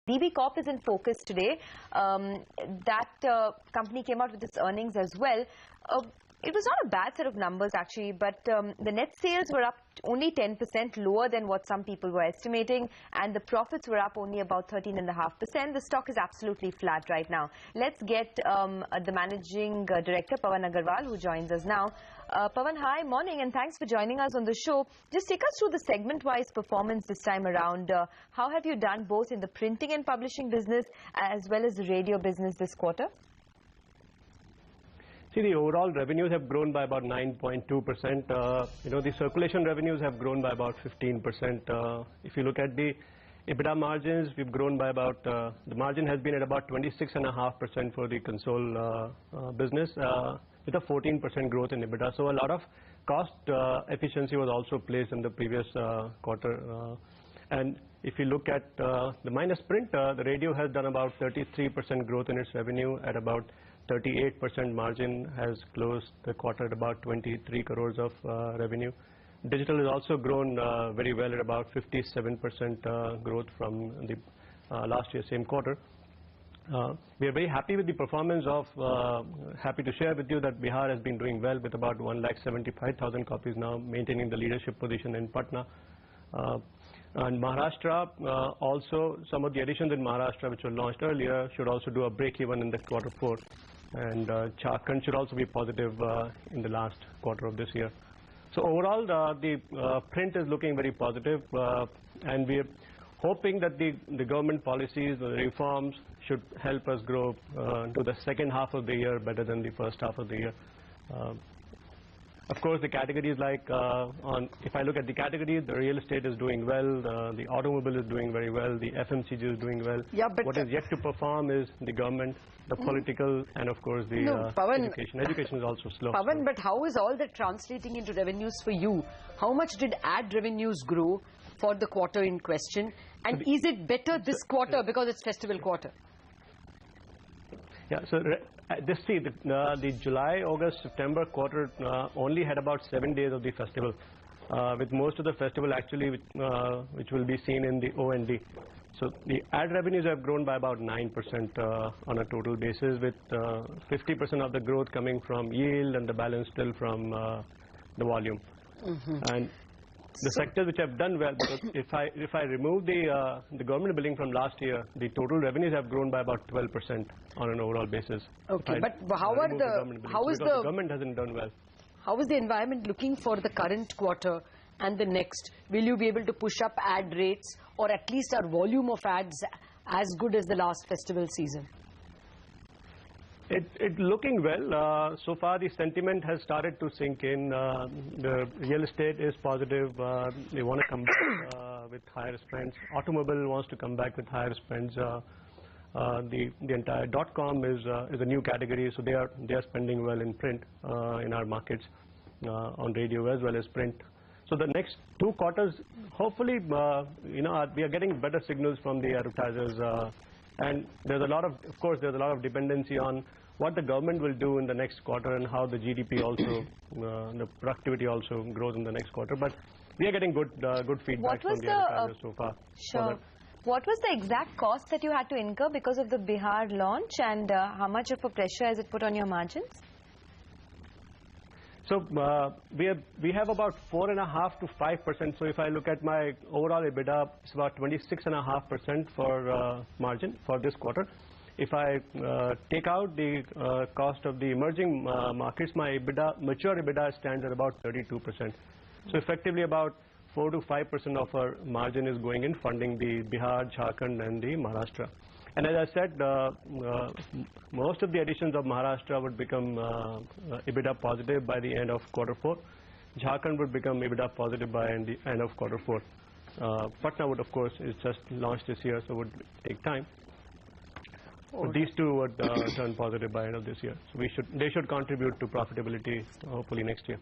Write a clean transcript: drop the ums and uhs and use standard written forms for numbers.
DB Corp is in focus today. That company came out with its earnings as well. It was not a bad set of numbers actually, but the net sales were up only 10% lower than what some people were estimating, and the profits were up only about 13.5%. The stock is absolutely flat right now. Let's get the managing director, Pawan Agarwal, who joins us now. Pawan, hi, morning, and thanks for joining us on the show. Just take us through the segment-wise performance this time around. How have you done both in the printing and publishing business as well as the radio business this quarter? See, the overall revenues have grown by about 9.2%. The circulation revenues have grown by about 15%. If you look at the EBITDA margins, we've grown by about, the margin has been at about 26.5% for the console business, with a 14% growth in EBITDA. So a lot of cost efficiency was also placed in the previous quarter. And if you look at the minus print, the radio has done about 33% growth in its revenue at about 38% margin, has closed the quarter at about 23 crores of revenue. Digital has also grown very well at about 57% growth from the last year same quarter. We are very happy with the performance of, happy to share with you that Bihar has been doing well with about 175,000 copies now, maintaining the leadership position in Patna. And Maharashtra, also some of the additions in Maharashtra which were launched earlier should also do a break even in the quarter 4. And Jharkhand should also be positive in the last quarter of this year. So overall, the print is looking very positive, and we are hoping that the government policies, the reforms should help us grow to the second half of the year better than the first half of the year. Of course, the categories like, if I look at the categories, the real estate is doing well, the automobile is doing very well, the FMCG is doing well. Yeah, but what is yet to perform is the government, the political, and of course the education. Education is also slow. Pawan, but how is all that translating into revenues for you? How much did ad revenues grow for the quarter in question? And is it better this quarter because it's festival quarter? Yeah, so the July, August, September quarter only had about 7 days of the festival, with most of the festival actually which will be seen in the O&D. So the ad revenues have grown by about 9% on a total basis, with 50% of the growth coming from yield and the balance still from the volume. And the sectors which have done well, because if I remove the government billing from last year, the total revenues have grown by about 12% on an overall basis. Okay, but how is the government hasn't done well? How is the environment looking for the current quarter and the next? Will you be able to push up ad rates, or at least our volume of ads as good as the last festival season? It's looking well. So far the sentiment has started to sink in. The real estate is positive. They want to come back with higher spends. Automobile wants to come back with higher spends. The entire .com is a new category, so they are spending well in print in our markets, on radio as well as print. So the next 2 quarters, hopefully, we are getting better signals from the advertisers, and there's a lot of course, there's a lot of dependency on what the government will do in the next quarter and how the GDP also, the productivity also grows in the next quarter. But we are getting good feedback from the advertisers so far. Sure. What was the exact cost that you had to incur because of the Bihar launch, and how much of a pressure has it put on your margins? So we have about 4.5% to 5%. So if I look at my overall EBITDA, it's about 26.5% for margin for this quarter. If I take out the cost of the emerging markets, my EBITDA, mature EBITDA stands at about 32%. So effectively about 4 to 5% of our margin is going in funding the Bihar, Jharkhand and the Maharashtra. And as I said, most of the additions of Maharashtra would become EBITDA positive by the end of quarter 4. Jharkhand would become EBITDA positive by the end of quarter 4. Patna would, of course, is just launched this year, so would take time. But these two would turn positive by end of this year. So they should contribute to profitability hopefully next year.